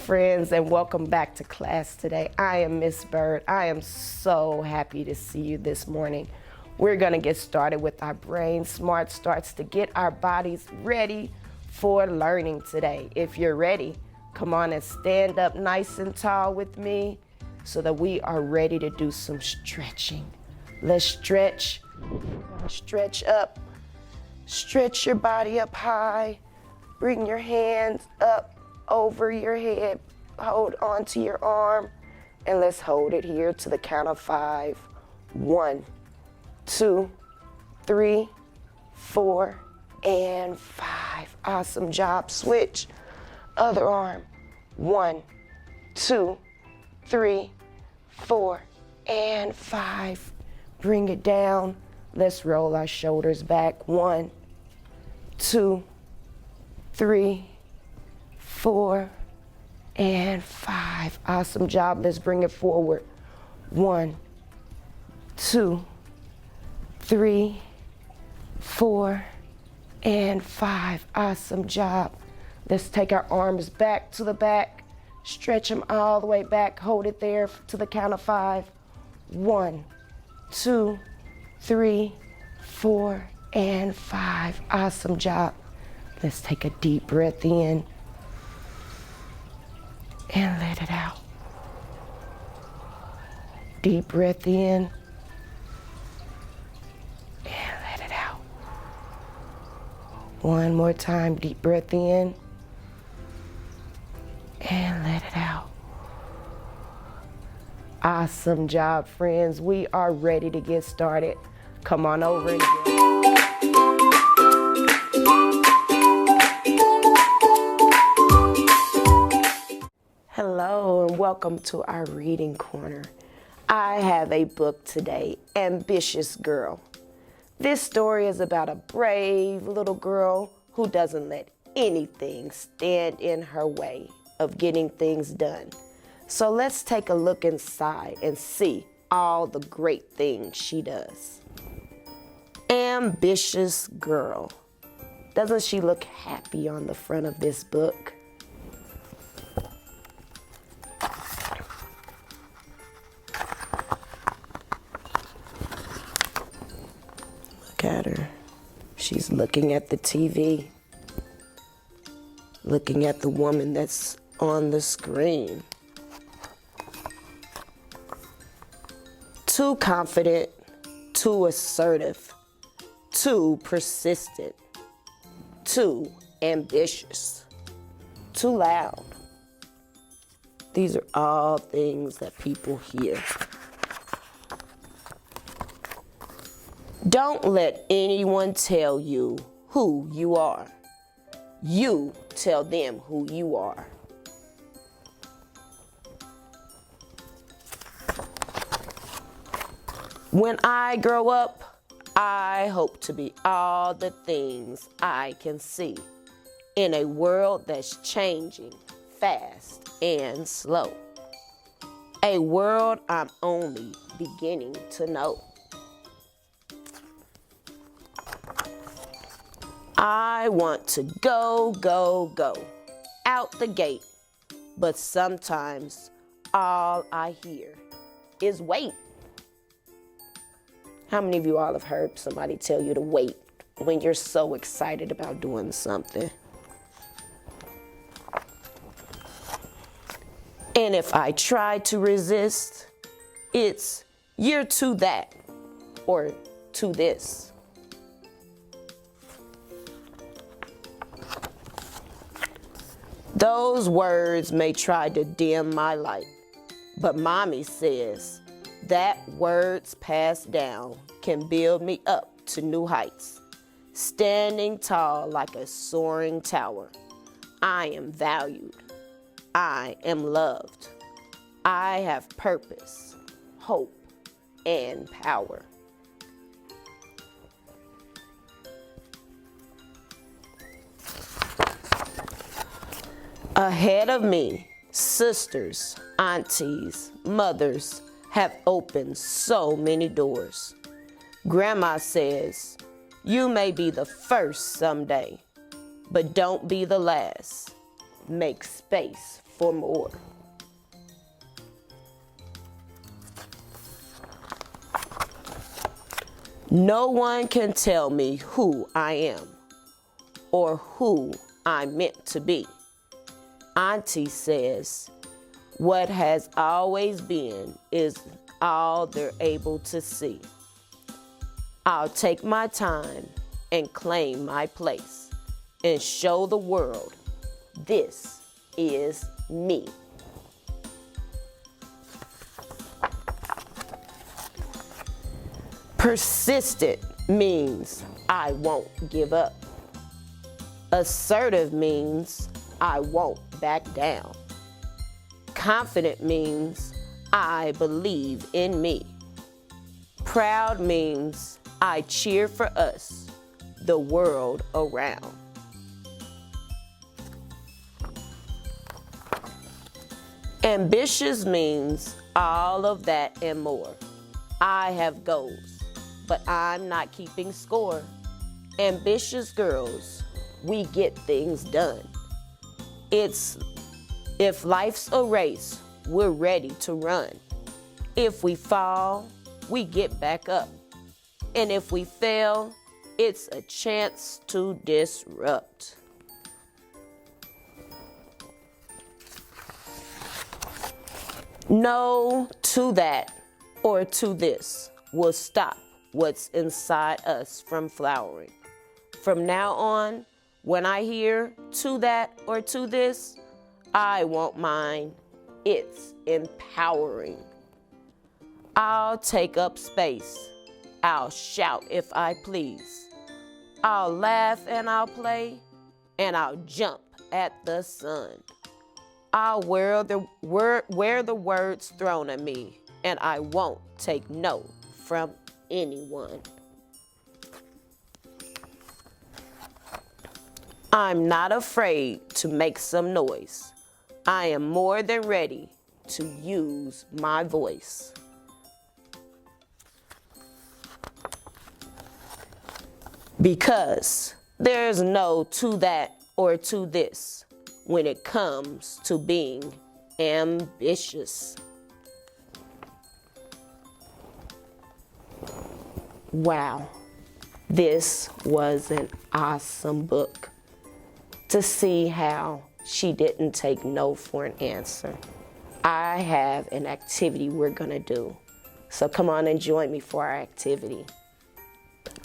friends, and welcome back to class today. I am Miss Bird. I am so happy to see you this morning. We're going to get started with our Brain Smart Starts to get our bodies ready for learning today. If you're ready, come on and stand up nice and tall with me so that we are ready to do some stretching. Let's stretch. Stretch up. Stretch your body up high. Bring your hands up over your head. Hold onto your arm, and let's hold it here to the count of 5. 1, 2, 3, 4, and 5. Awesome job. Switch. Other arm. 1, 2, 3, 4, and 5. Bring it down. Let's roll our shoulders back. 1, 2, 3, 4, and 5. Awesome job. Let's bring it forward. 1, 2, 3, 4, and 5. Awesome job. Let's take our arms back to the back. Stretch them all the way back. Hold it there to the count of 5. 1, 2, 3, 4, and 5. Awesome job. Let's take a deep breath in and let it out. Deep breath in and let it out. One more time, deep breath in and let it out. Awesome job, friends. We are ready to get started. Come on over and Hello and welcome to our reading corner. I have a book today, Ambitious Girl. This story is about a brave little girl who doesn't let anything stand in her way of getting things done. So let's take a look inside and see all the great things she does. Ambitious Girl. Doesn't she look happy on the front of this book? Look at her. She's looking at the TV, looking at the woman that's on the screen. Too confident, too assertive, too persistent, too ambitious, too loud. These are all things that people hear. Don't let anyone tell you who you are. You tell them who you are. When I grow up, I hope to be all the things I can see in a world that's changing fast and slow. A world I'm only beginning to know. I want to go, go, go out the gate, but sometimes all I hear is wait. How many of you all have heard somebody tell you to wait when you're so excited about doing something? And if I try to resist, it's you're to that or to this. Those words may try to dim my light, but Mommy says that words passed down can build me up to new heights. Standing tall like a soaring tower, I am valued. I am loved. I have purpose, hope, and power. Ahead of me, sisters, aunties, mothers have opened so many doors. Grandma says, you may be the first someday, but don't be the last. Make space for more. No one can tell me who I am or who I'm meant to be. Auntie says, what has always been is all they're able to see. I'll take my time and claim my place and show the world this is me. Persistent means I won't give up. Assertive means I won't back down. Confident means I believe in me. Proud means I cheer for us, the world around. Ambitious means all of that and more. I have goals, but I'm not keeping score. Ambitious girls, we get things done. If life's a race, we're ready to run. If we fall, we get back up. And if we fail, it's a chance to disrupt. No to that or to this will stop what's inside us from flowering. From now on, when I hear to that or to this, I won't mind. It's empowering. I'll take up space. I'll shout if I please. I'll laugh and I'll play, and I'll jump at the sun. I'll wear the words thrown at me, and I won't take no from anyone. I'm not afraid to make some noise. I am more than ready to use my voice. Because there's no to that or to this when it comes to being ambitious. Wow, this was an awesome book. To see how she didn't take no for an answer. I have an activity we're gonna do. So come on and join me for our activity.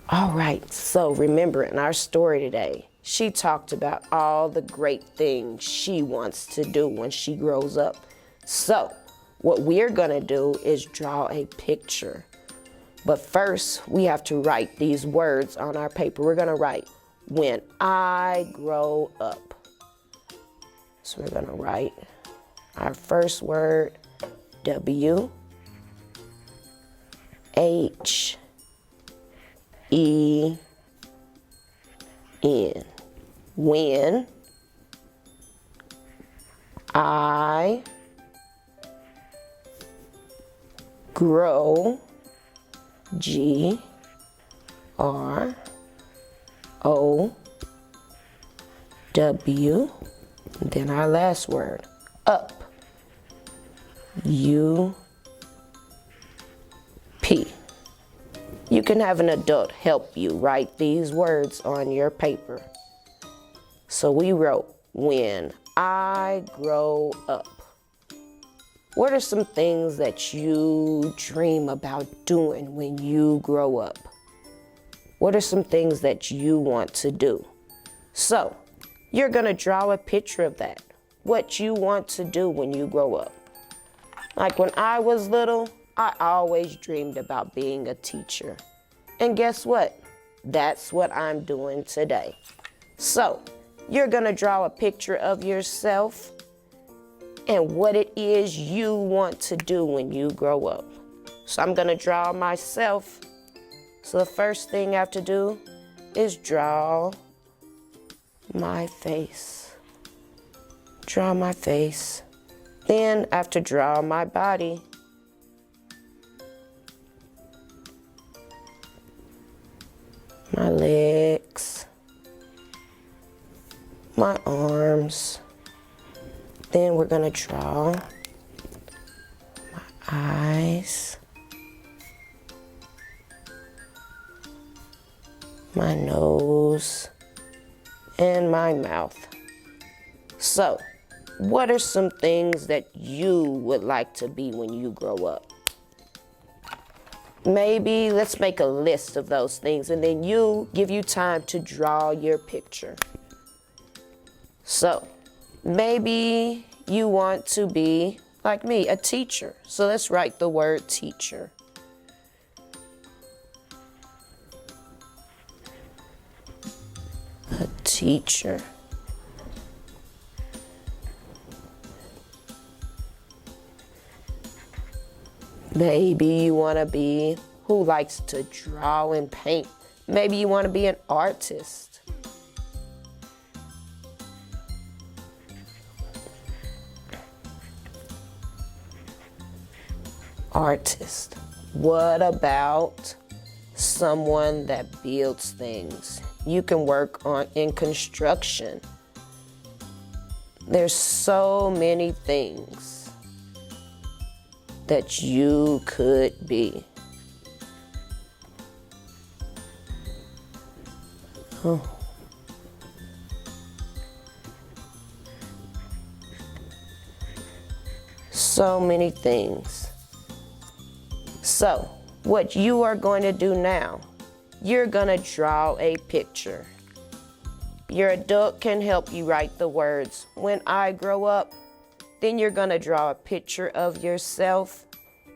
All right, so remember in our story today, she talked about all the great things she wants to do when she grows up. So what we're gonna do is draw a picture. But first, we have to write these words on our paper. We're gonna write, when I grow up. So we're gonna write our first word, W-H-E-N. When I grow, G-R-O-W, then our last word, up, U-P. You can have an adult help you write these words on your paper. So we wrote, when I grow up. What are some things that you dream about doing when you grow up? What are some things that you want to do? So you're gonna draw a picture of that, what you want to do when you grow up. Like when I was little, I always dreamed about being a teacher. And guess what? That's what I'm doing today. So you're gonna draw a picture of yourself and what it is you want to do when you grow up. So I'm gonna draw myself. So the first thing I have to do is draw my face. Draw my face. Then I have to draw my body. My legs. My arms. Then we're gonna draw my eyes, my nose, and my mouth. So, what are some things that you would like to be when you grow up? Maybe let's make a list of those things, and then give you time to draw your picture. So, maybe you want to be, like me, a teacher. So let's write the word teacher. A teacher. Maybe you want to be who likes to draw and paint. Maybe you want to be an artist. Artist. What about someone that builds things? You can work in construction. There's so many things that you could be. Oh. So many things. So, what you are going to do now, you're going to draw a picture. Your adult can help you write the words, "When I grow up." Then you're going to draw a picture of yourself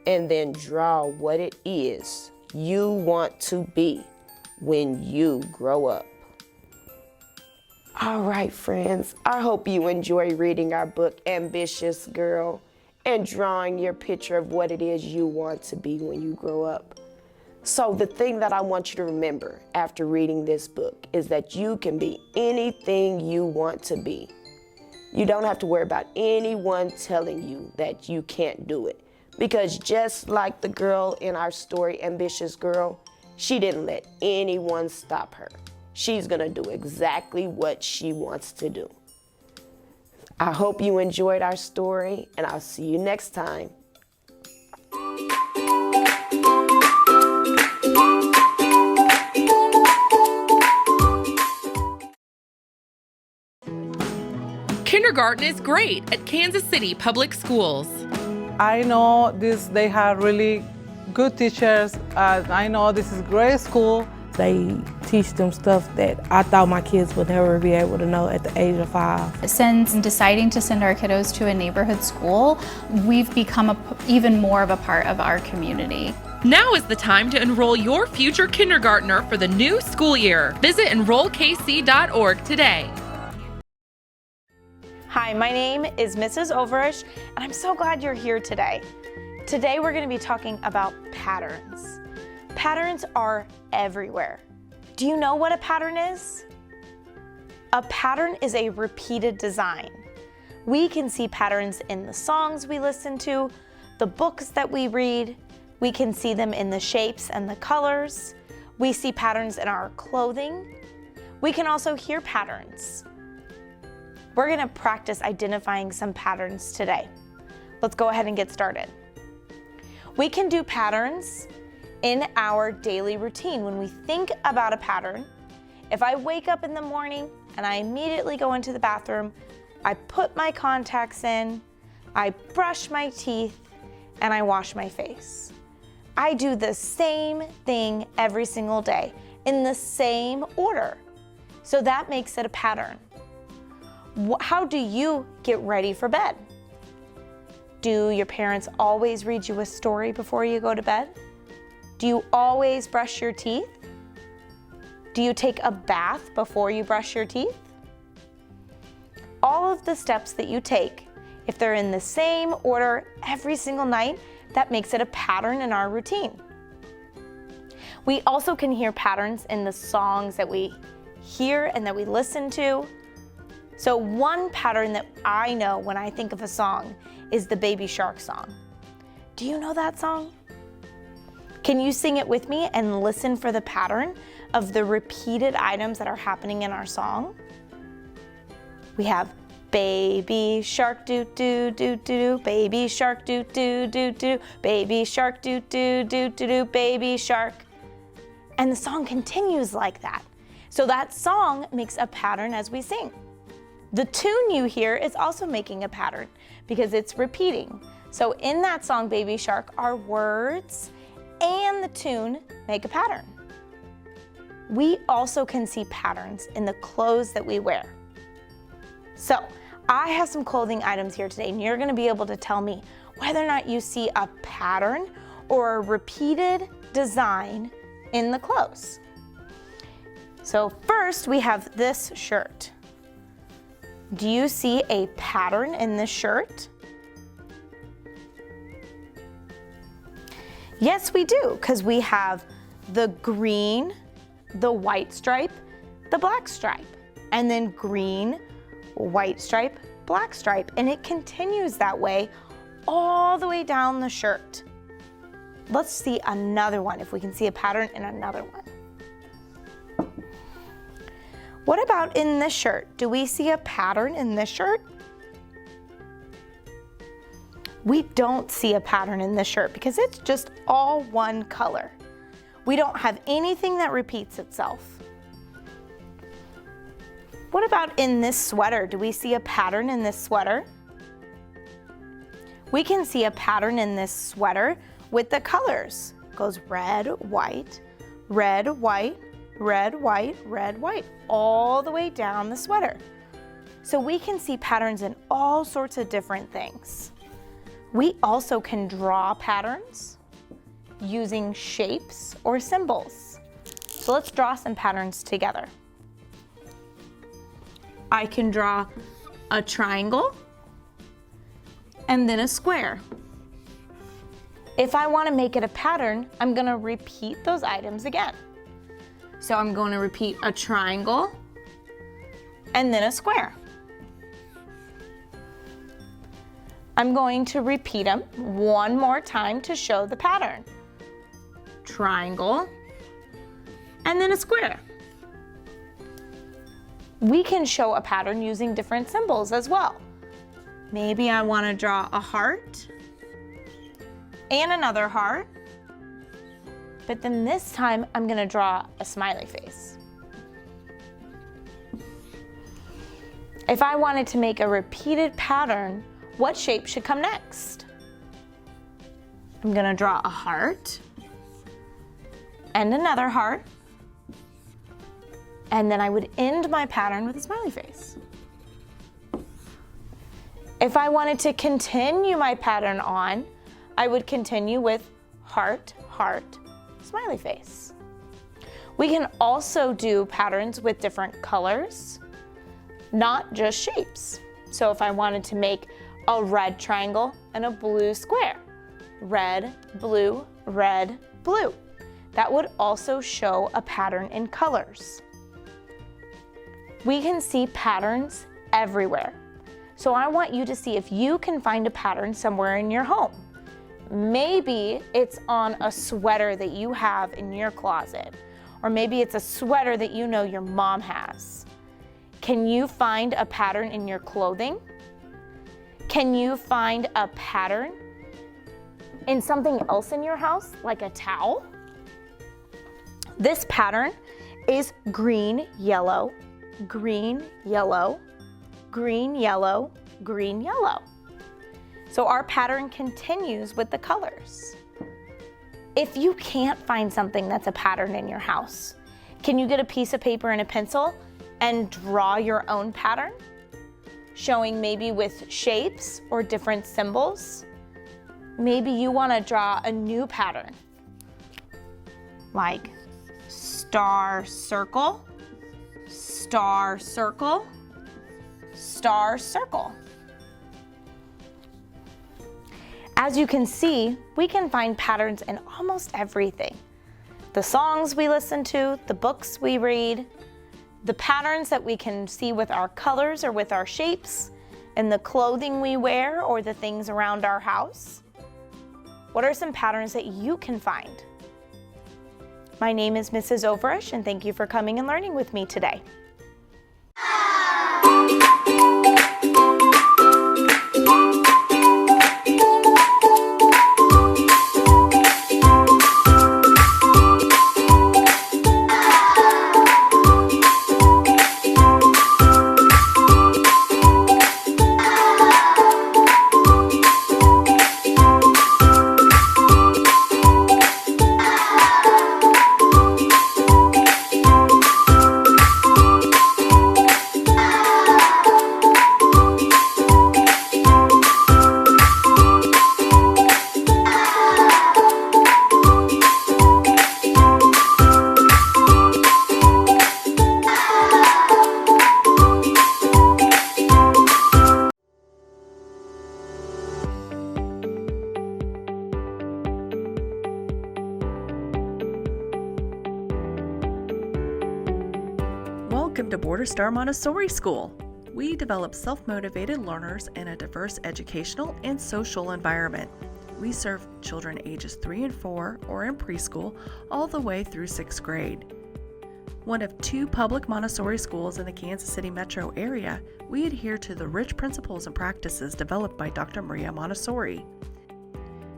and then draw what it is you want to be when you grow up. All right, friends, I hope you enjoy reading our book, Ambitious Girl, and drawing your picture of what it is you want to be when you grow up. So the thing that I want you to remember after reading this book is that you can be anything you want to be. You don't have to worry about anyone telling you that you can't do it. Because just like the girl in our story, Ambitious Girl, she didn't let anyone stop her. She's gonna do exactly what she wants to do. I hope you enjoyed our story, and I'll see you next time. Kindergarten is great at Kansas City Public Schools. I know they have really good teachers. I know this is a great school. They teach them stuff that I thought my kids would never be able to know at the age of 5. Since deciding to send our kiddos to a neighborhood school, we've become even more of a part of our community. Now is the time to enroll your future kindergartner for the new school year. Visit enrollkc.org today. Hi, my name is Mrs. Overish, and I'm so glad you're here today. Today we're going to be talking about patterns. Patterns are everywhere. Do you know what a pattern is? A pattern is a repeated design. We can see patterns in the songs we listen to, the books that we read. We can see them in the shapes and the colors. We see patterns in our clothing. We can also hear patterns. We're going to practice identifying some patterns today. Let's go ahead and get started. We can do patterns in our daily routine. When we think about a pattern, if I wake up in the morning and I immediately go into the bathroom, I put my contacts in, I brush my teeth, and I wash my face. I do the same thing every single day in the same order. So that makes it a pattern. How do you get ready for bed? Do your parents always read you a story before you go to bed? Do you always brush your teeth? Do you take a bath before you brush your teeth? All of the steps that you take, if they're in the same order every single night, that makes it a pattern in our routine. We also can hear patterns in the songs that we hear and that we listen to. So one pattern that I know when I think of a song is the Baby Shark song. Do you know that song? Can you sing it with me and listen for the pattern of the repeated items that are happening in our song? We have Baby shark doo doo doo doo, baby shark doo doo doo doo, baby shark doo doo doo doo doo, baby shark. And the song continues like that. So that song makes a pattern as we sing. The tune you hear is also making a pattern because it's repeating. So in that song, Baby Shark, our words and the tune make a pattern. We also can see patterns in the clothes that we wear. So I have some clothing items here today, and you're gonna be able to tell me whether or not you see a pattern or a repeated design in the clothes. So first we have this shirt. Do you see a pattern in this shirt? Yes, we do, because we have the green, the white stripe, the black stripe, and then green, white stripe, black stripe, and it continues that way all the way down the shirt. Let's see another one, if we can see a pattern in another one. What about in this shirt? Do we see a pattern in this shirt? We don't see a pattern in this shirt because it's just all one color. We don't have anything that repeats itself. What about in this sweater? Do we see a pattern in this sweater? We can see a pattern in this sweater with the colors. It goes red, white, red, white, red, white, red, white, all the way down the sweater. So we can see patterns in all sorts of different things. We also can draw patterns using shapes or symbols. So let's draw some patterns together. I can draw a triangle and then a square. If I want to make it a pattern, I'm going to repeat those items again. So I'm going to repeat a triangle and then a square. I'm going to repeat them one more time to show the pattern. Triangle and then a square. We can show a pattern using different symbols as well. Maybe I want to draw a heart and another heart, but then this time I'm going to draw a smiley face. If I wanted to make a repeated pattern, what shape should come next? I'm going to draw a heart and another heart, and then I would end my pattern with a smiley face. If I wanted to continue my pattern on, I would continue with heart, heart, smiley face. We can also do patterns with different colors, not just shapes. So if I wanted to make a red triangle and a blue square, red, blue, that would also show a pattern in colors. We can see patterns everywhere. So I want you to see if you can find a pattern somewhere in your home. Maybe it's on a sweater that you have in your closet, or maybe it's a sweater that you know your mom has. Can you find a pattern in your clothing? Can you find a pattern in something else in your house, like a towel? This pattern is green, yellow, green, yellow, green, yellow, green, yellow. So our pattern continues with the colors. If you can't find something that's a pattern in your house, can you get a piece of paper and a pencil and draw your own pattern? Showing maybe with shapes or different symbols. Maybe you want to draw a new pattern, like star circle, star circle, star circle. As you can see, we can find patterns in almost everything. The songs we listen to, the books we read, the patterns that we can see with our colors or with our shapes, and the clothing we wear or the things around our house. What are some patterns that you can find? My name is Mrs. Overish, and thank you for coming and learning with me today. Welcome to Border Star Montessori School. We develop self-motivated learners in a diverse educational and social environment. We serve children ages 3 and 4 or in preschool all the way through 6th grade. One of 2 public Montessori schools in the Kansas City metro area, we adhere to the rich principles and practices developed by Dr. Maria Montessori.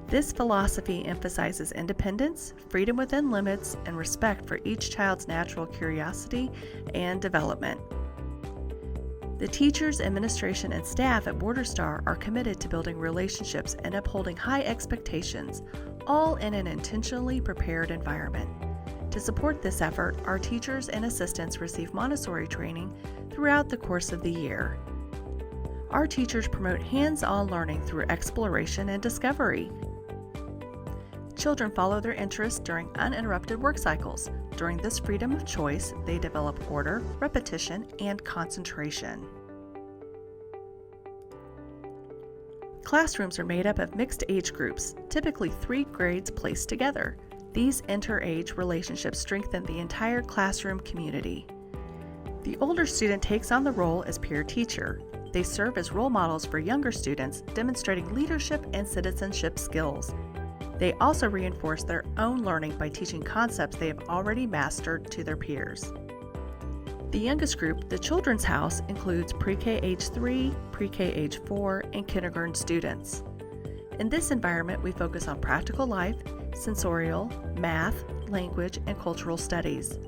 This philosophy emphasizes independence, freedom within limits, and respect for each child's natural curiosity and development. The teachers, administration, and staff at Border Star are committed to building relationships and upholding high expectations, all in an intentionally prepared environment. To support this effort, our teachers and assistants receive Montessori training throughout the course of the year. Our teachers promote hands-on learning through exploration and discovery. Children follow their interests during uninterrupted work cycles. During this freedom of choice, they develop order, repetition, and concentration. Classrooms are made up of mixed age groups, typically 3 grades placed together. These inter-age relationships strengthen the entire classroom community. The older student takes on the role as peer teacher. They serve as role models for younger students, demonstrating leadership and citizenship skills. They also reinforce their own learning by teaching concepts they have already mastered to their peers. The youngest group, the Children's House, includes pre-K age 3, pre-K age 4, and kindergarten students. In this environment, we focus on practical life, sensorial, math, language, and cultural studies.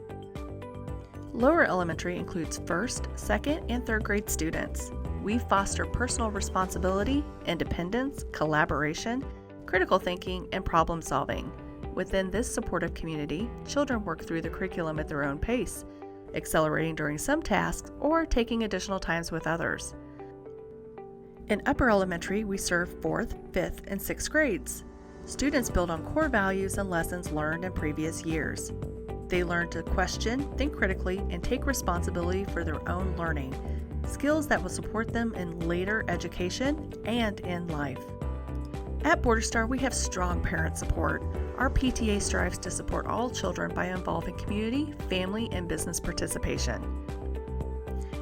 Lower elementary includes 1st, 2nd, and 3rd grade students. We foster personal responsibility, independence, collaboration, critical thinking, and problem solving. Within this supportive community, children work through the curriculum at their own pace, accelerating during some tasks or taking additional times with others. In upper elementary, we serve 4th, 5th, and 6th grades. Students build on core values and lessons learned in previous years. They learn to question, think critically, and take responsibility for their own learning, skills that will support them in later education and in life. At Border Star, we have strong parent support. Our PTA strives to support all children by involving community, family, and business participation.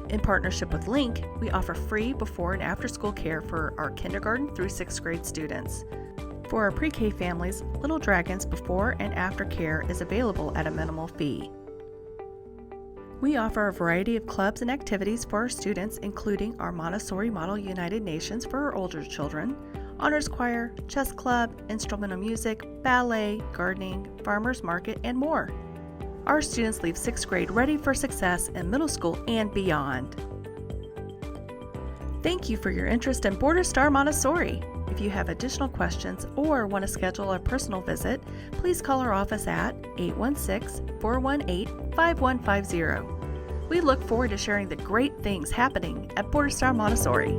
In partnership with Link, we offer free before and after school care for our kindergarten through 6th grade students. For our pre-K families, Little Dragons before and after care is available at a minimal fee. We offer a variety of clubs and activities for our students, including our Montessori Model United Nations for our older children, honors choir, chess club, instrumental music, ballet, gardening, farmers market, and more. Our students leave 6th grade ready for success in middle school and beyond. Thank you for your interest in Border Star Montessori. If you have additional questions or want to schedule a personal visit, please call our office at 816-418-5150. We look forward to sharing the great things happening at Border Star Montessori.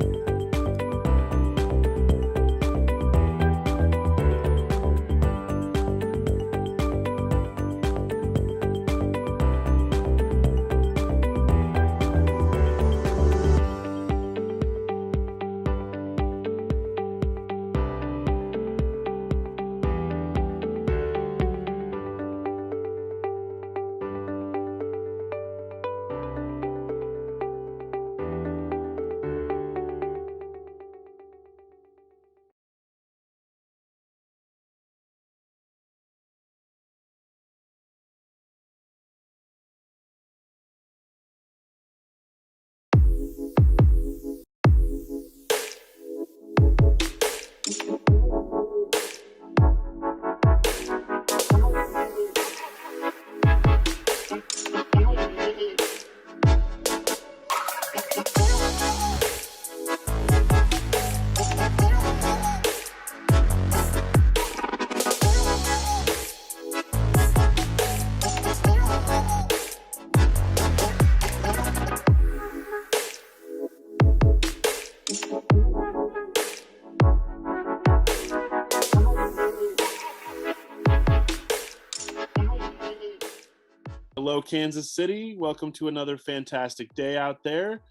Hello, Kansas City. Welcome to another fantastic day out there.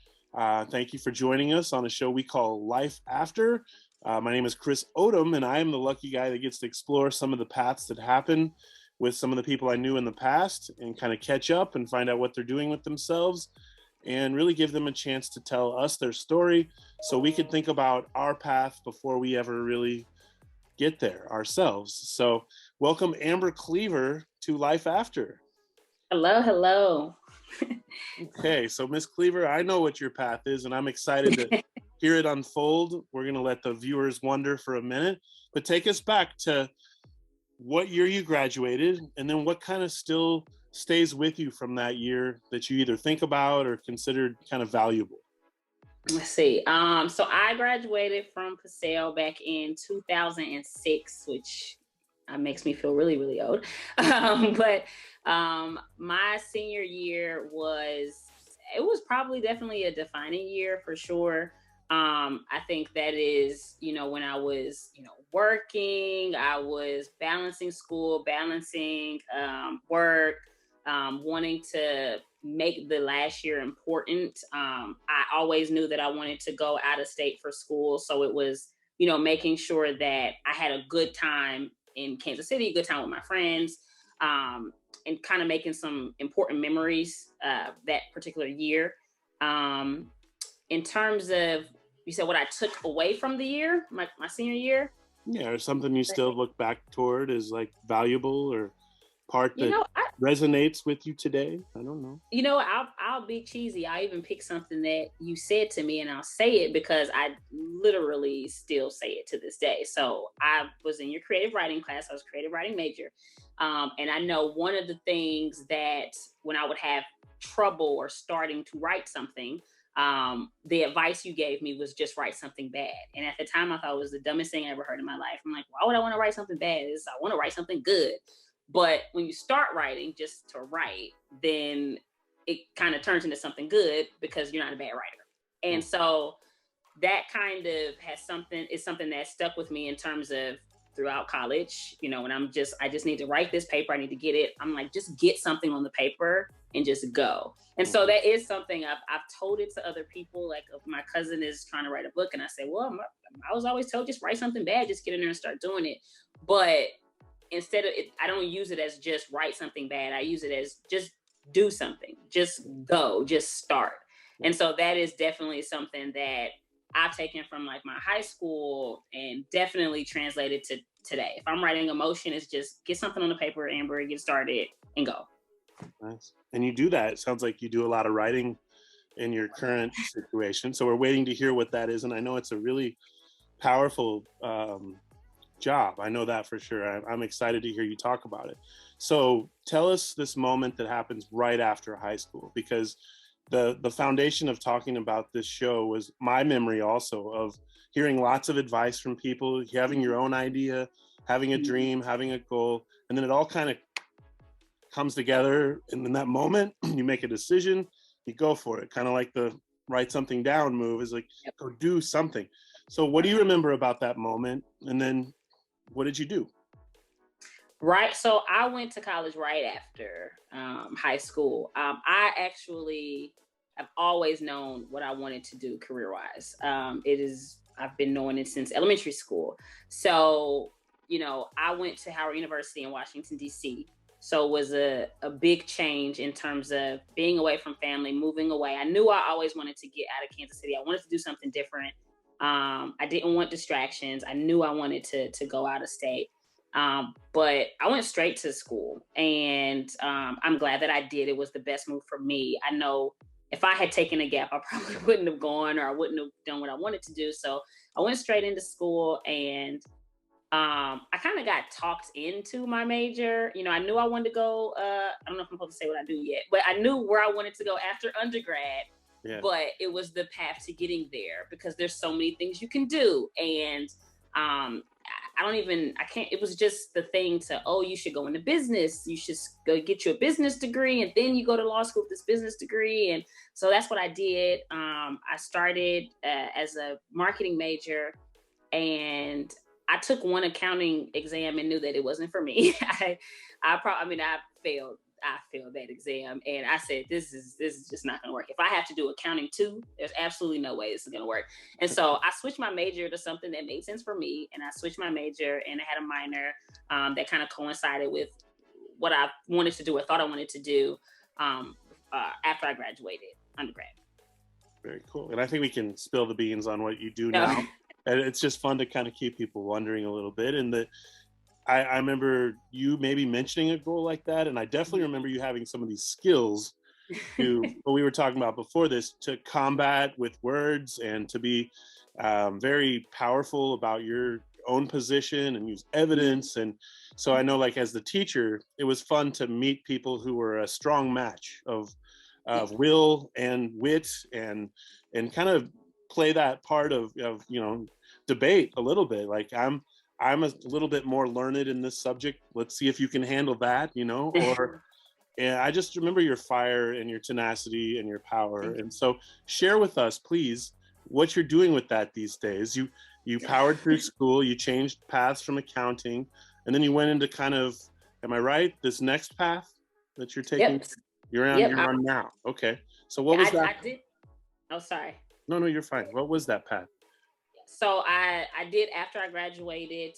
Thank you for joining us on a show we call Life After. My name is Chris Odom, and I am the lucky guy that gets to explore some of the paths that happen with some of the people I knew in the past and kind of catch up and find out what they're doing with themselves and really give them a chance to tell us their story so we could think about our path before we ever really get there ourselves. So welcome Amber Cleaver to Life After. Hello, hello. Okay, so Miss Cleaver, I know what your path is, and I'm excited to hear it unfold. We're going to let the viewers wonder for a minute, but take us back to what year you graduated, and then what kind of still stays with you from that year that you either think about or considered kind of valuable. Let's see. So I graduated from Paseo back in 2006, which makes me feel really, really old. But my senior year was probably definitely a defining year for sure. I think that is, when I was, working, I was balancing school, balancing work, wanting to make the last year important. I always knew that I wanted to go out of state for school. So it was, making sure that I had a good time in Kansas City, a good time with my friends, and kind of making some important memories that particular year. In terms of, you said what I took away from the year, my senior year? Yeah, or something you still look back toward as like valuable or part that resonates with you today? I don't know. I'll be cheesy. I even pick something that you said to me and I'll say it because I literally still say it to this day. So I was in your creative writing class. I was a creative writing major. And I know one of the things that when I would have trouble or starting to write something, the advice you gave me was just write something bad. And at the time I thought it was the dumbest thing I ever heard in my life. I'm like, why would I want to write something bad? I want to write something good. But when you start writing just to write, then it kind of turns into something good because you're not a bad writer. And so that kind of is something that stuck with me in terms of throughout college, when I just need to write this paper. I need to get it. I'm like, just get something on the paper and just go. And so that is something I've told it to other people. Like if my cousin is trying to write a book and I say, well, I was always told just write something bad, just get in there and start doing it. But instead of it, I don't use it as just write something bad. I use it as just do something, just go, just start. And so that is definitely something that I've taken from like my high school and definitely translated to today. If I'm writing emotion, it's just get something on the paper, Amber, get started and go. Nice. And you do that. It sounds like you do a lot of writing in your current situation. So we're waiting to hear what that is. And I know it's a really powerful job. I know that for sure. I'm excited to hear you talk about it. So tell us this moment that happens right after high school, because the foundation of talking about this show was my memory also of hearing lots of advice from people, having your own idea, having a dream, having a goal, and then it all kind of comes together. And in that moment, you make a decision, you go for it. Kind of like the write something down move is like, go do something. So what do you remember about that moment? And then what did you do? Right. So I went to college right after high school. I actually have always known what I wanted to do career-wise. I've been knowing it since elementary school. So, I went to Howard University in Washington, D.C. So it was a big change in terms of being away from family, moving away. I knew I always wanted to get out of Kansas City. I wanted to do something different. I didn't want distractions. I knew I wanted to go out of state. But I went straight to school and I'm glad that I did. It was the best move for me. I know if I had taken a gap, I probably wouldn't have gone or I wouldn't have done what I wanted to do. So I went straight into school and I kind of got talked into my major. I knew I wanted to go, I don't know if I'm supposed to say what I do yet, but I knew where I wanted to go after undergrad. Yeah. But it was the path to getting there because there's so many things you can do. And it was just the thing to, you should go into business. You should go get you a business degree and then you go to law school with this business degree. And so that's what I did. I started as a marketing major and I took one accounting exam and knew that it wasn't for me. I failed. I failed that exam and I said, this is just not going to work. If I have to do accounting too, there's absolutely no way this is going to work. And so I switched my major to something that made sense for me. And I switched my major and I had a minor that kind of coincided with what I wanted to do or thought I wanted to do after I graduated. undergrad. Very cool. And I think we can spill the beans on what you do No. now. And it's just fun to kind of keep people wondering a little bit. And I remember you maybe mentioning a goal like that. And I definitely remember you having some of these skills to what we were talking about before this, to combat with words and to be very powerful about your own position and use evidence. And so I know, like, as the teacher, it was fun to meet people who were a strong match of will and wit, and kind of play that part of debate a little bit. Like, I'm a little bit more learned in this subject. Let's see if you can handle that, or and I just remember your fire and your tenacity and your power. And so share with us, please, what you're doing with that these days. You powered through school, you changed paths from accounting, and then you went into kind of, am I right, this next path that you're taking? Yep. You're on now. Okay. So what was that? I did. Oh, sorry. No, you're fine. What was that path? So I did, after I graduated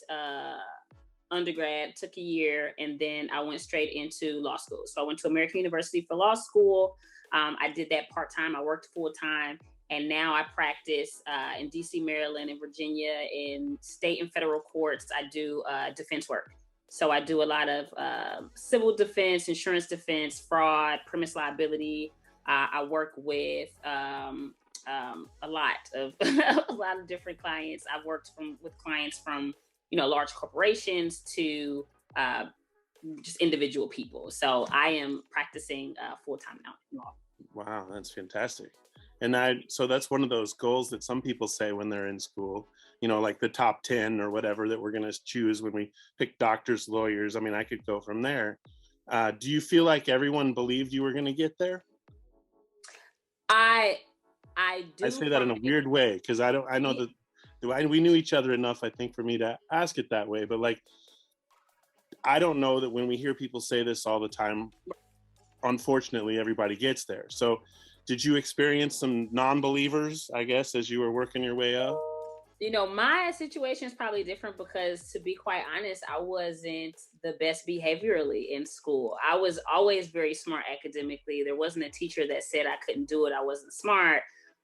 undergrad, took a year, and then I went straight into law school. So I went to American University for law school. I did that part-time. I worked full-time. And now I practice in DC, Maryland, and Virginia, in state and federal courts. I do defense work. So I do a lot of civil defense, insurance defense, fraud, premise liability. I work with a lot of different clients. I've worked with clients from large corporations to just individual people. So I am practicing full-time now in law. Wow, that's fantastic. And so that's one of those goals that some people say when they're in school, like the top 10 or whatever that we're going to choose when we pick doctors, lawyers. I mean, I could go from there. Do you feel like everyone believed you were going to get there? I do. I say that in a weird way, because I know that we knew each other enough, I think, for me to ask it that way. But like, I don't know that when we hear people say this all the time, unfortunately, everybody gets there. So did you experience some non-believers, I guess, as you were working your way up? My situation is probably different because, to be quite honest, I wasn't the best behaviorally in school. I was always very smart academically. There wasn't a teacher that said I couldn't do it. I wasn't smart.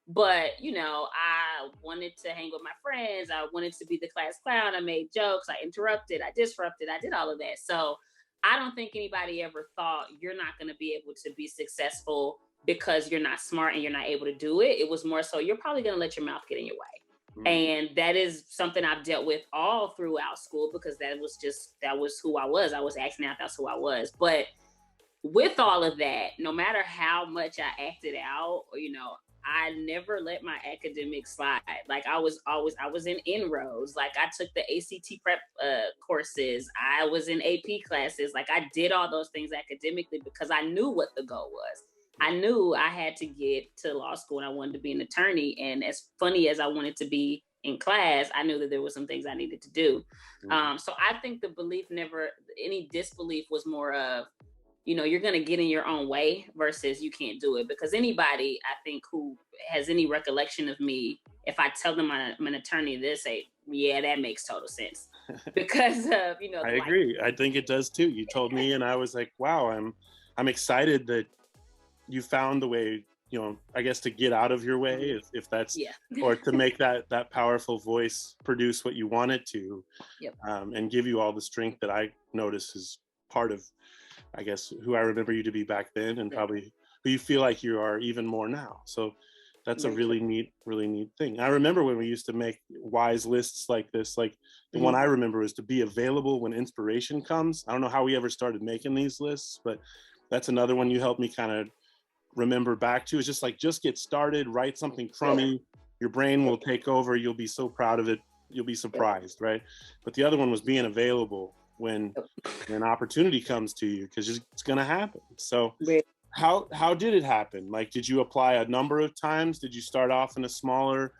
But, I wanted to hang with my friends. I wanted to be the class clown. I made jokes. I interrupted. I disrupted. I did all of that. So I don't think anybody ever thought you're not going to be able to be successful because you're not smart and you're not able to do it. It was more so, you're probably going to let your mouth get in your way. Mm-hmm. And that is something I've dealt with all throughout school, because that was who I was. I was acting out. That's who I was. But with all of that, no matter how much I acted out, I never let my academics slide. Like, I was in inroads. Like, I took the ACT prep courses. I was in AP classes. Like, I did all those things academically because I knew what the goal was. I knew I had to get to law school and I wanted to be an attorney. And as funny as I wanted to be in class, I knew that there were some things I needed to do. Mm-hmm. So I think the belief any disbelief was more of, you're going to get in your own way versus you can't do it. Because anybody, I think, who has any recollection of me, if I tell them I'm an attorney, they'll say, yeah, that makes total sense. Because of, I agree. I think it does too. You told me and I was like, wow, I'm excited that you found the way, I guess, to get out of your way, if that's, or to make that powerful voice produce what you want it to, yep. And give you all the strength that I notice is part of, I guess, who I remember you to be back then, and probably who you feel like you are even more now. So that's a really neat thing. I remember when we used to make wise lists like this, like the one I remember was to be available when inspiration comes. I don't know how we ever started making these lists, but that's another one you helped me kind of remember back to. Is just like, just get started, write something crummy, your brain will take over, you'll be so proud of it, you'll be surprised, right? But the other one was being available when an opportunity comes to you, because it's going to happen. So how did it happen? Like, did you apply a number of times? Did you start off in a smaller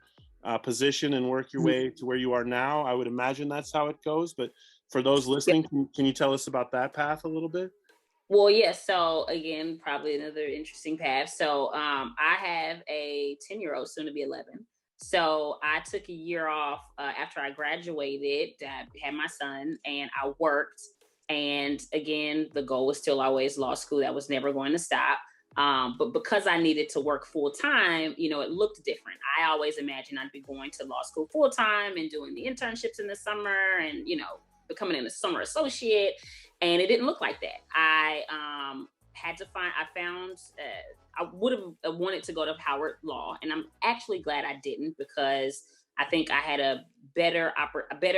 position and work your way to where you are now? I would imagine that's how it goes. But for those listening, can you tell us about that path a little bit? Well, yes. So again, probably another interesting path. So I have a 10-year-old, soon to be 11. So I took a year off after I graduated. I had my son and I worked. And again, the goal was still always law school. That was never going to stop. But because I needed to work full time, you know, it looked different. I always imagined I'd be going to law school full time and doing the internships in the summer and, you know, becoming a summer associate. And it didn't look like that. I would have wanted to go to Howard Law, and I'm actually glad I didn't, because I think I had a better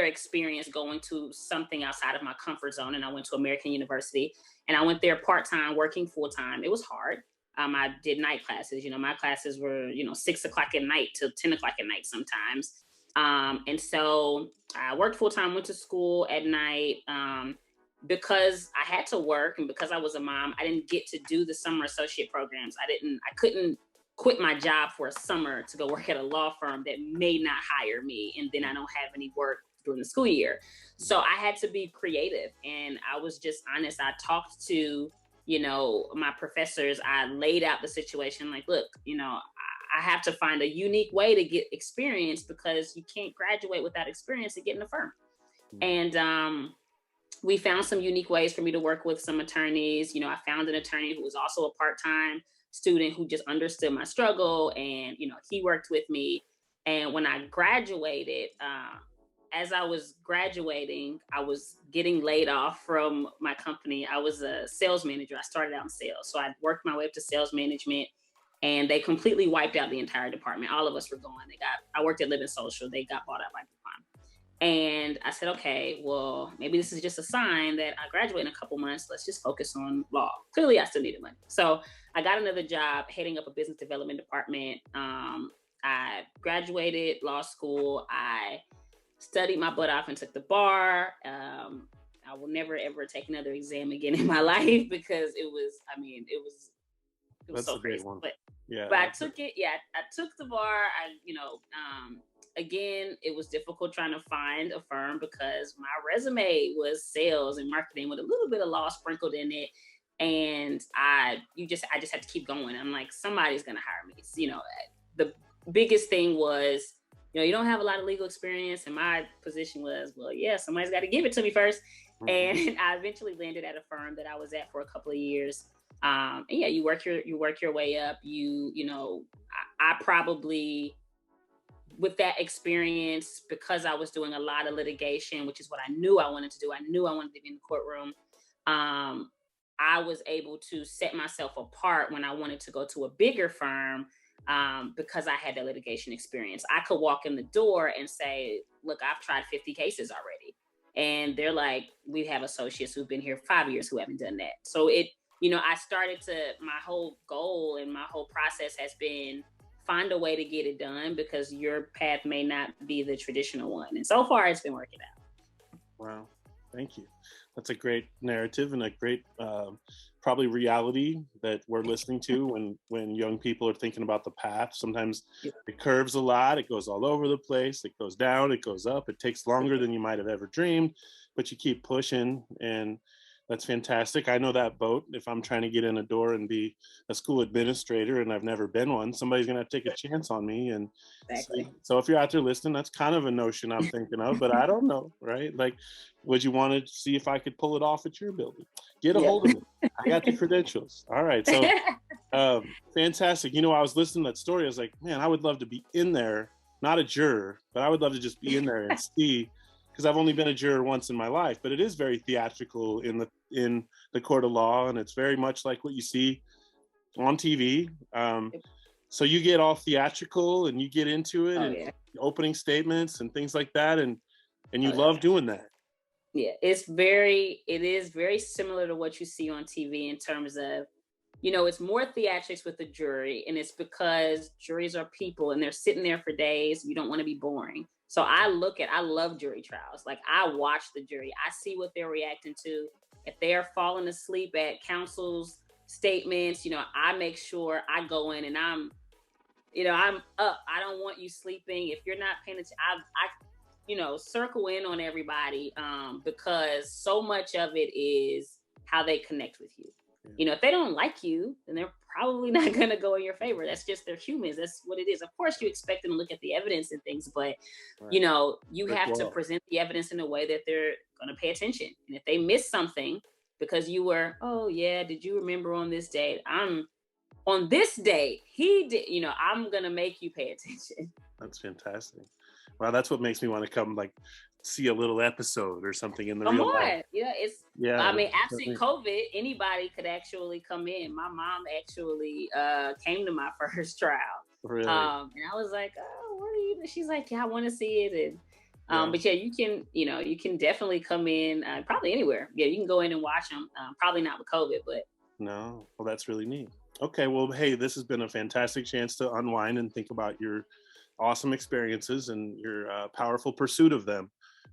experience going to something outside of my comfort zone. And I went to American University, and I went there part-time, working full-time. It was hard. I did night classes. You know, my classes were, you know, 6 o'clock at night till 10 o'clock at night sometimes. And so I worked full-time, went to school at night. Because I had to work and because I was a mom, I didn't get to do the summer associate programs. I couldn't quit my job for a summer to go work at a law firm that may not hire me. And then I don't have any work during the school year. So I had to be creative. And I was just honest. I talked to, you know, my professors. I laid out the situation like, look, you know, I have to find a unique way to get experience, because you can't graduate without experience to get in a firm. And, we found some unique ways for me to work with some attorneys. You know, I found an attorney who was also a part-time student who just understood my struggle, and, you know, he worked with me. And when I graduated, as I was graduating, I was getting laid off from my company. I was a sales manager. I started out in sales. So I worked my way up to sales management, and they completely wiped out the entire department. All of us were gone. I worked at Living Social. They got bought out by DuPont. And I said, okay, well, maybe this is just a sign that I graduate in a couple months. Let's just focus on law. Clearly, I still needed money. So I got another job heading up a business development department. I graduated law school. I studied my butt off and took the bar. I will never, ever take another exam again in my life, because it was That's so a great crazy. one. But I took it. Yeah, I took the bar. Again, it was difficult trying to find a firm because my resume was sales and marketing with a little bit of law sprinkled in it. And I just had to keep going. I'm like, somebody's going to hire me. You know, the biggest thing was, you know, you don't have a lot of legal experience. And my position was, well, yeah, somebody's got to give it to me first. Mm-hmm. And I eventually landed at a firm that I was at for a couple of years. And yeah, you work your way up. I probably, with that experience, because I was doing a lot of litigation, which is what I knew I wanted to do. I knew I wanted to be in the courtroom. I was able to set myself apart when I wanted to go to a bigger firm, because I had that litigation experience. I could walk in the door and say, look, I've tried 50 cases already. And they're like, we have associates who've been here 5 years who haven't done that. So my whole goal and my whole process has been find a way to get it done, because your path may not be the traditional one. And so far it's been working out. Wow. Thank you. That's a great narrative and a great, probably reality that we're listening to when young people are thinking about the path. Sometimes it curves a lot. It goes all over the place. It goes down, it goes up. It takes longer than you might have ever dreamed, but you keep pushing, and that's fantastic. I know that boat. If I'm trying to get in a door and be a school administrator and I've never been one, somebody's going to take a chance on me. And exactly. So if you're out there listening, that's kind of a notion I'm thinking of, but I don't know, right? Like, would you want to see if I could pull it off at your building? Get a hold of me. I got the credentials. All right. So fantastic. You know, I was listening to that story. I was like, man, I would love to be in there, not a juror, but I would love to just be in there and see, because I've only been a juror once in my life, but it is very theatrical in the court of law, and it's very much like what you see on TV. So you get all theatrical and you get into it, opening statements and things like that, and you love doing that. Yeah, it is very similar to what you see on TV in terms of, you know, it's more theatrics with the jury, and it's because juries are people and they're sitting there for days. You don't want to be boring. So I love jury trials. Like, I watch the jury. I see what they're reacting to. If they're falling asleep at counsel's statements, you know, I make sure I go in and I'm up. I don't want you sleeping. If you're not paying attention, I circle in on everybody, because so much of it is how they connect with you. You know, if they don't like you, then they're probably not going to go in your favor. That's just, they're humans. That's what it is. Of course, you expect them to look at the evidence and things, but, you know, you have to present the evidence in a way that they're going to pay attention. And if they miss something because you were, oh, yeah, did you remember on this date? on this day, he did, I'm going to make you pay attention. That's fantastic. Wow, that's what makes me want to come see a little episode or something in the Come real on. life. Yeah, I mean, absent COVID, anybody could actually come in. My mom actually came to my first trial. Really? And I was like, oh, what are you? She's like, yeah, I want to see it. And but yeah, you can definitely come in probably anywhere. Yeah, you can go in and watch them. Probably not with COVID, but. No, well, that's really neat. Okay, well, hey, this has been a fantastic chance to unwind and think about your awesome experiences and your powerful pursuit of them.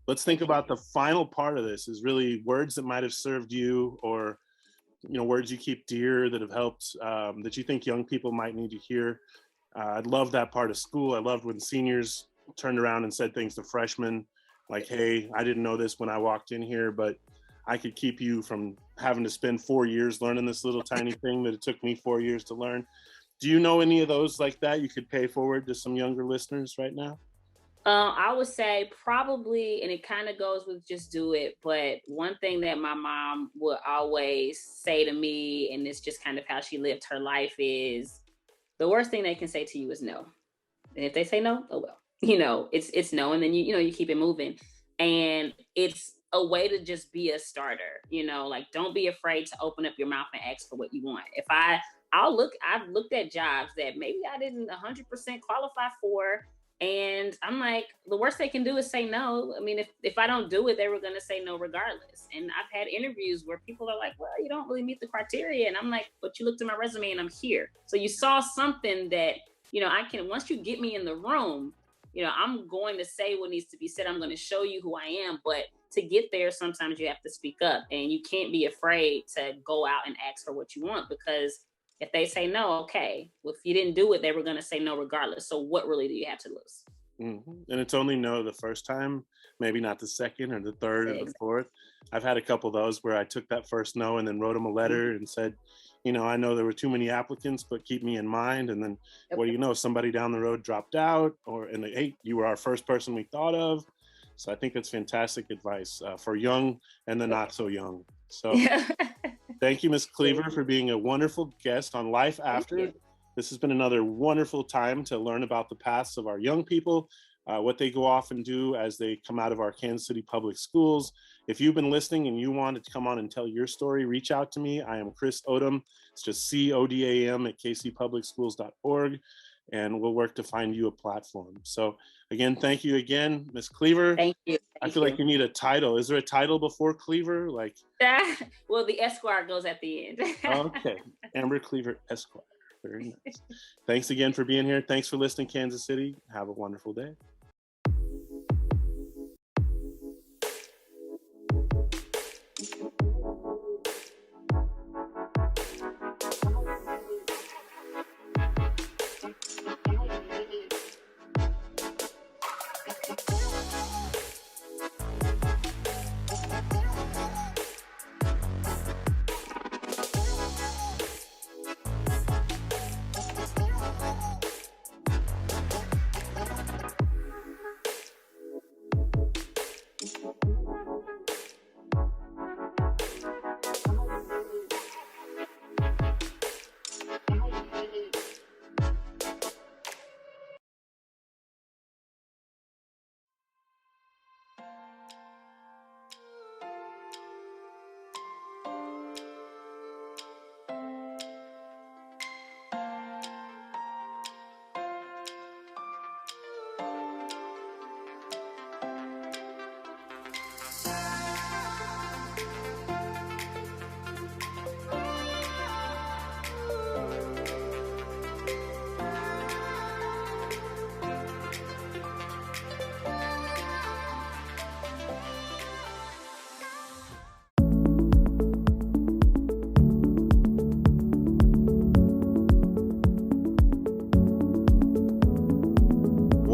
Let's think about the final part of this is really words that might have served you, or words you keep dear that have helped, that you think young people might need to hear. I love that part of school. I loved when seniors turned around and said things to freshmen like, hey, I didn't know this when I walked in here, but I could keep you from having to spend 4 years learning this little tiny thing that it took me 4 years to learn. Do you know any of those like that you could pay forward to some younger listeners right now? I would say probably, and it kind of goes with just do it. But one thing that my mom would always say to me, and it's just kind of how she lived her life, is the worst thing they can say to you is no. And if they say no, oh well, it's no. And then you keep it moving. And it's a way to just be a starter, don't be afraid to open up your mouth and ask for what you want. I've looked at jobs that maybe I didn't 100% qualify for. And I'm like, the worst they can do is say no. I mean, if I don't do it, they were going to say no regardless. And I've had interviews where people are like, well, you don't really meet the criteria. And I'm like, but you looked at my resume and I'm here. So you saw something that, once you get me in the room, I'm going to say what needs to be said. I'm going to show you who I am. But to get there, sometimes you have to speak up, and you can't be afraid to go out and ask for what you want, because if they say no, okay, well, if you didn't do it, they were going to say no regardless. So what really do you have to lose? Mm-hmm. And it's only no the first time, maybe not the second or the third or the fourth. I've had a couple of those where I took that first no and then wrote them a letter and said, I know there were too many applicants, but keep me in mind. And then, somebody down the road dropped out, and hey, you were our first person we thought of. So I think that's fantastic advice for young and the not so young. So thank you, Ms. Cleaver, for being a wonderful guest on Life After. This has been another wonderful time to learn about the paths of our young people, what they go off and do as they come out of our Kansas City public schools. If you've been listening and you wanted to come on and tell your story, reach out to me. I am Chris Odom. It's just CODAM at kcpublicschools.org. And we'll work to find you a platform. So again, thank you again, Ms. Cleaver. Thank you. I feel like you need a title. Is there a title before Cleaver? Well, the Esquire goes at the end. Okay. Amber Cleaver, Esquire. Very nice. Thanks again for being here. Thanks for listening, Kansas City. Have a wonderful day.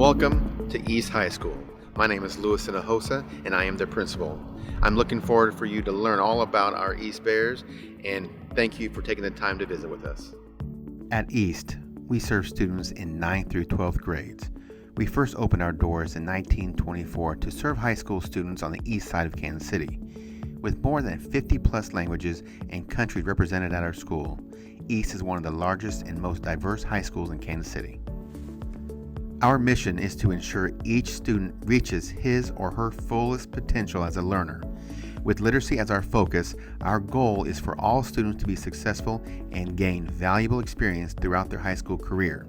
Welcome to East High School. My name is Louis Sinahosa, and I am the principal. I'm looking forward for you to learn all about our East Bears, and thank you for taking the time to visit with us. At East, we serve students in 9th through 12th grades. We first opened our doors in 1924 to serve high school students on the east side of Kansas City. With more than 50 plus languages and countries represented at our school, East is one of the largest and most diverse high schools in Kansas City. Our mission is to ensure each student reaches his or her fullest potential as a learner. With literacy as our focus, our goal is for all students to be successful and gain valuable experience throughout their high school career.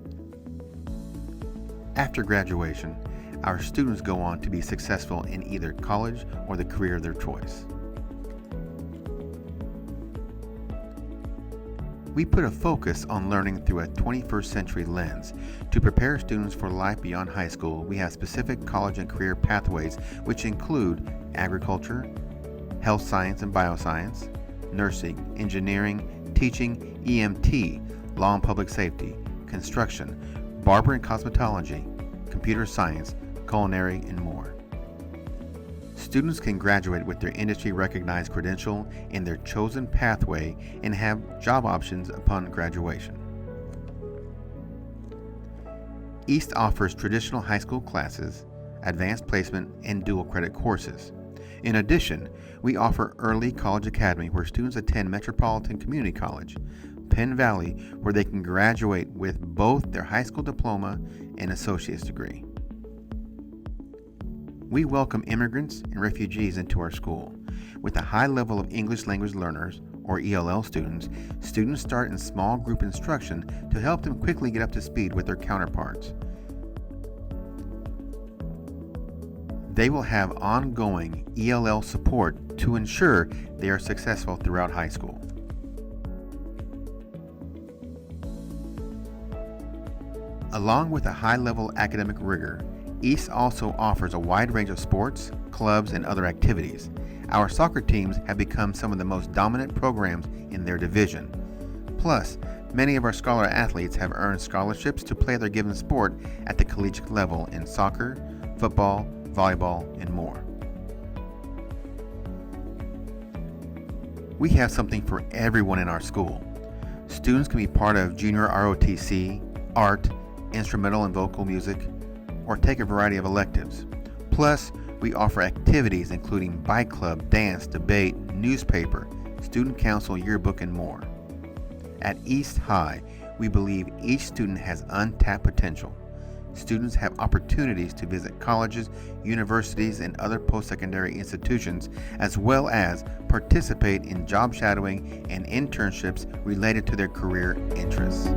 After graduation, our students go on to be successful in either college or the career of their choice. We put a focus on learning through a 21st century lens. To prepare students for life beyond high school, we have specific college and career pathways which include agriculture, health science and bioscience, nursing, engineering, teaching, EMT, law and public safety, construction, barber and cosmetology, computer science, culinary, and more. Students can graduate with their industry-recognized credential in their chosen pathway and have job options upon graduation. East offers traditional high school classes, advanced placement, and dual credit courses. In addition, we offer Early College Academy where students attend Metropolitan Community College, Penn Valley, where they can graduate with both their high school diploma and associate's degree. We welcome immigrants and refugees into our school. With a high level of English language learners, or ELL students, students start in small group instruction to help them quickly get up to speed with their counterparts. They will have ongoing ELL support to ensure they are successful throughout high school. Along with a high-level academic rigor, East also offers a wide range of sports, clubs, and other activities. Our soccer teams have become some of the most dominant programs in their division. Plus, many of our scholar athletes have earned scholarships to play their given sport at the collegiate level in soccer, football, volleyball, and more. We have something for everyone in our school. Students can be part of junior ROTC, art, instrumental and vocal music, or take a variety of electives. Plus, we offer activities including bike club, dance, debate, newspaper, student council, yearbook, and more. At East High, we believe each student has untapped potential. Students have opportunities to visit colleges, universities, and other post-secondary institutions, as well as participate in job shadowing and internships related to their career interests.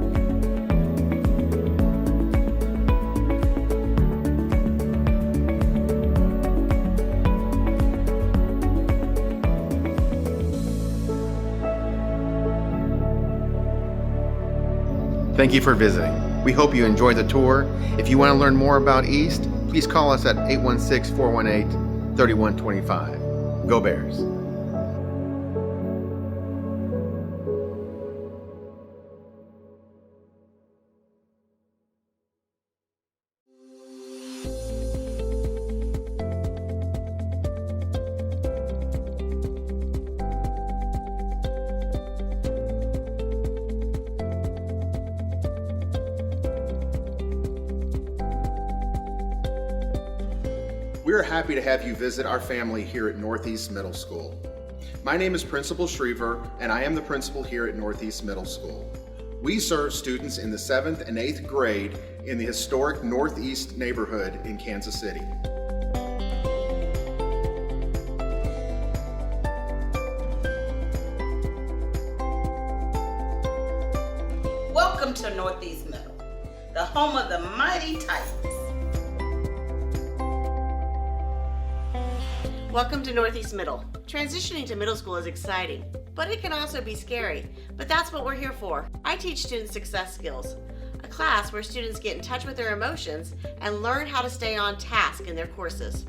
Thank you for visiting. We hope you enjoyed the tour. If you want to learn more about East, please call us at 816-418-3125. Go Bears. We are happy to have you visit our family here at Northeast Middle School. My name is Principal Schriever, and I am the principal here at Northeast Middle School. We serve students in the 7th and 8th grade in the historic Northeast neighborhood in Kansas City. Welcome to Northeast Middle, the home of the mighty Titans. Welcome to Northeast Middle. Transitioning to middle school is exciting, but it can also be scary. But that's what we're here for. I teach student success skills, a class where students get in touch with their emotions and learn how to stay on task in their courses.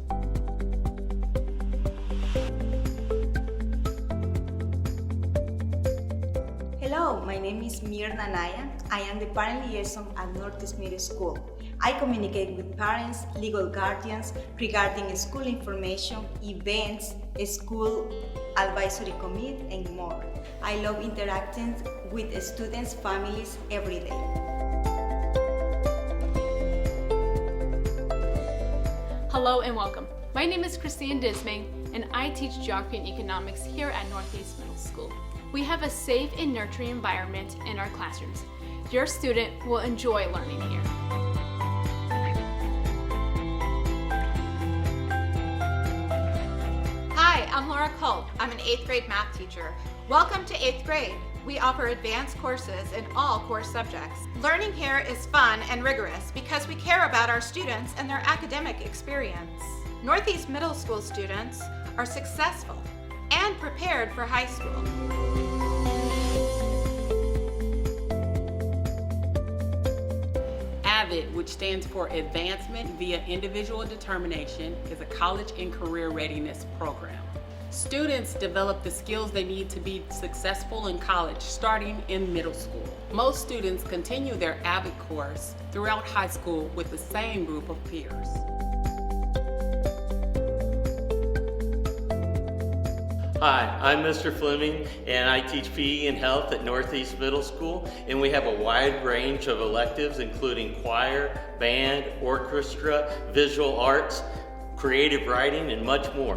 Hello, my name is Mirna Naya. I am the parent liaison at Northeast Middle School. I communicate with parents, legal guardians regarding school information, events, school advisory committee, and more. I love interacting with students' families every day. Hello and welcome. My name is Christine Dismay, and I teach geography and economics here at Northeast Middle School. We have a safe and nurturing environment in our classrooms. Your student will enjoy learning here. Hi, I'm Laura Culp. I'm an 8th grade math teacher. Welcome to 8th grade. We offer advanced courses in all core subjects. Learning here is fun and rigorous because we care about our students and their academic experience. Northeast Middle School students are successful and prepared for high school. AVID, which stands for Advancement via Individual Determination, is a college and career readiness program. Students develop the skills they need to be successful in college starting in middle school. Most students continue their AVID course throughout high school with the same group of peers. Hi, I'm Mr. Fleming, and I teach PE and health at Northeast Middle School, and we have a wide range of electives including choir, band, orchestra, visual arts, creative writing, and much more.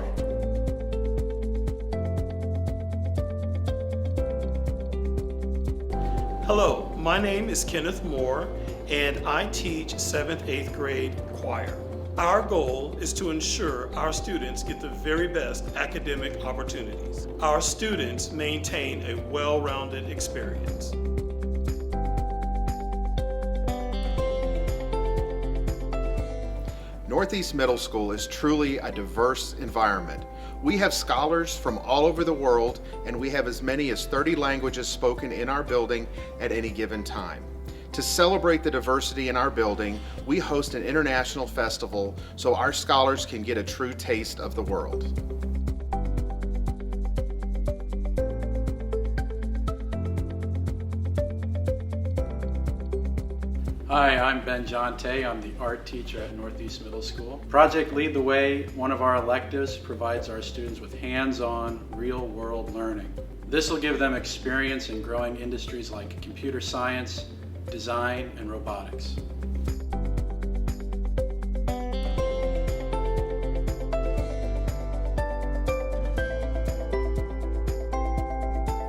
Hello, my name is Kenneth Moore, and I teach 7th, 8th grade choir. Our goal is to ensure our students get the very best academic opportunities. Our students maintain a well-rounded experience. Northeast Middle School is truly a diverse environment. We have scholars from all over the world, and we have as many as 30 languages spoken in our building at any given time. To celebrate the diversity in our building, we host an international festival so our scholars can get a true taste of the world. Hi, I'm Ben Jonte. I'm the art teacher at Northeast Middle School. Project Lead the Way, one of our electives, provides our students with hands-on, real-world learning. This will give them experience in growing industries like computer science, design, and robotics.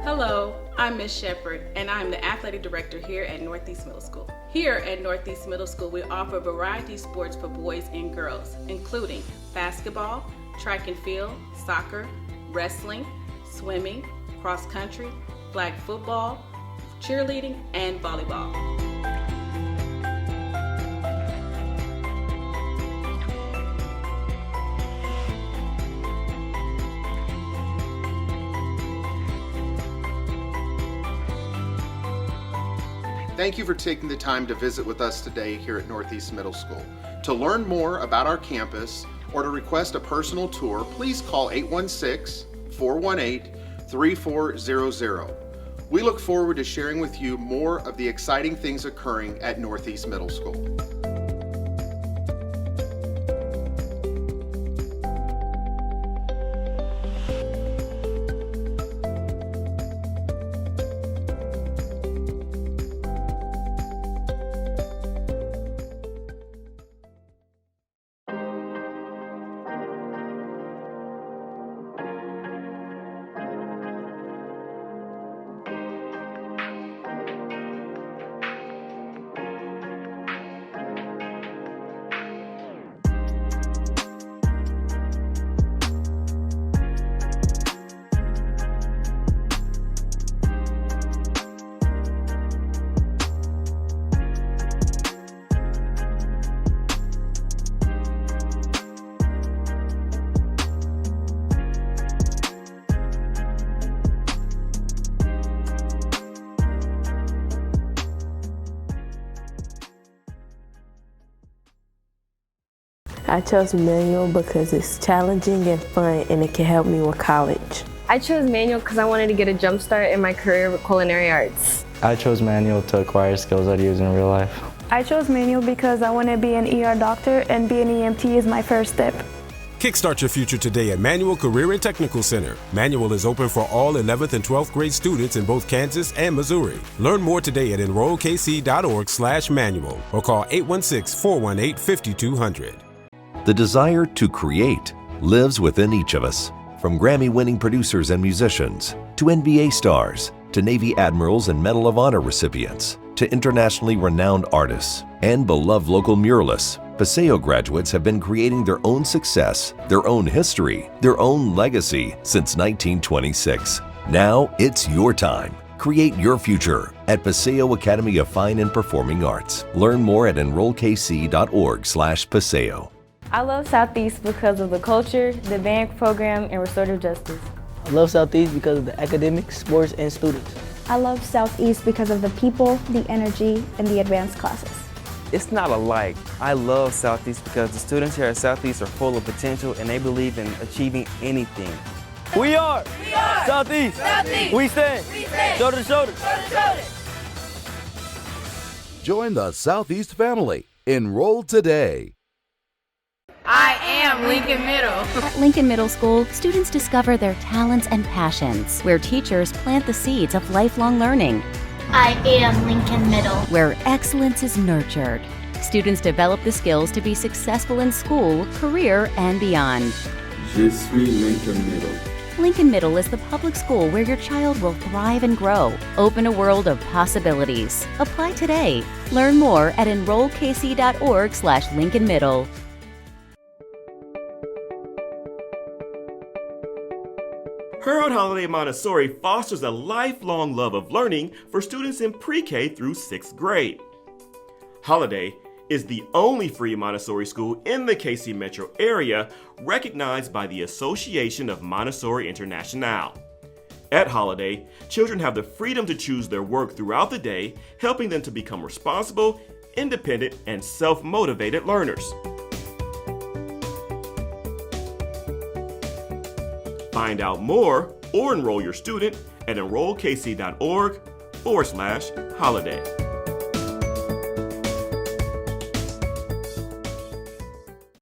Hello, I'm Ms. Shepard, and I'm the athletic director here at Northeast Middle School. Here at Northeast Middle School, we offer variety sports for boys and girls, including basketball, track and field, soccer, wrestling, swimming, cross country, flag football, cheerleading, and volleyball. Thank you for taking the time to visit with us today here at Northeast Middle School. To learn more about our campus or to request a personal tour, please call 816-418-3400. We look forward to sharing with you more of the exciting things occurring at Northeast Middle School. I chose manual because it's challenging and fun, and it can help me with college. I chose manual because I wanted to get a jump start in my career with culinary arts. I chose manual to acquire skills I'd use in real life. I chose manual because I want to be an ER doctor, and be an EMT is my first step. Kickstart your future today at Manual Career and Technical Center. Manual is open for all 11th and 12th grade students in both Kansas and Missouri. Learn more today at enrollkc.org/manual or call 816-418-5200. The desire to create lives within each of us. From Grammy-winning producers and musicians, to NBA stars, to Navy admirals and Medal of Honor recipients, to internationally renowned artists, and beloved local muralists, Paseo graduates have been creating their own success, their own history, their own legacy since 1926. Now it's your time. Create your future at Paseo Academy of Fine and Performing Arts. Learn more at enrollkc.org/Paseo. I love Southeast because of the culture, the band program, and restorative justice. I love Southeast because of the academics, sports, and students. I love Southeast because of the people, the energy, and the advanced classes. It's not alike. I love Southeast because the students here at Southeast are full of potential and they believe in achieving anything. We are Southeast. Southeast. We stand shoulder to shoulder. Join the Southeast family. Enroll today. I am Lincoln Middle. At Lincoln Middle School, students discover their talents and passions, where teachers plant the seeds of lifelong learning. I am Lincoln Middle. Where excellence is nurtured. Students develop the skills to be successful in school, career, and beyond. Je suis Lincoln Middle. Lincoln Middle is the public school where your child will thrive and grow. Open a world of possibilities. Apply today. Learn more at enrollkc.org/Lincoln Middle. Harold Holiday Montessori fosters a lifelong love of learning for students in pre-K through 6th grade. Holiday is the only free Montessori school in the KC metro area recognized by the Association of Montessori International. At Holiday, children have the freedom to choose their work throughout the day, helping them to become responsible, independent, and self-motivated learners. Find out more or enroll your student at enrollkc.org/holiday.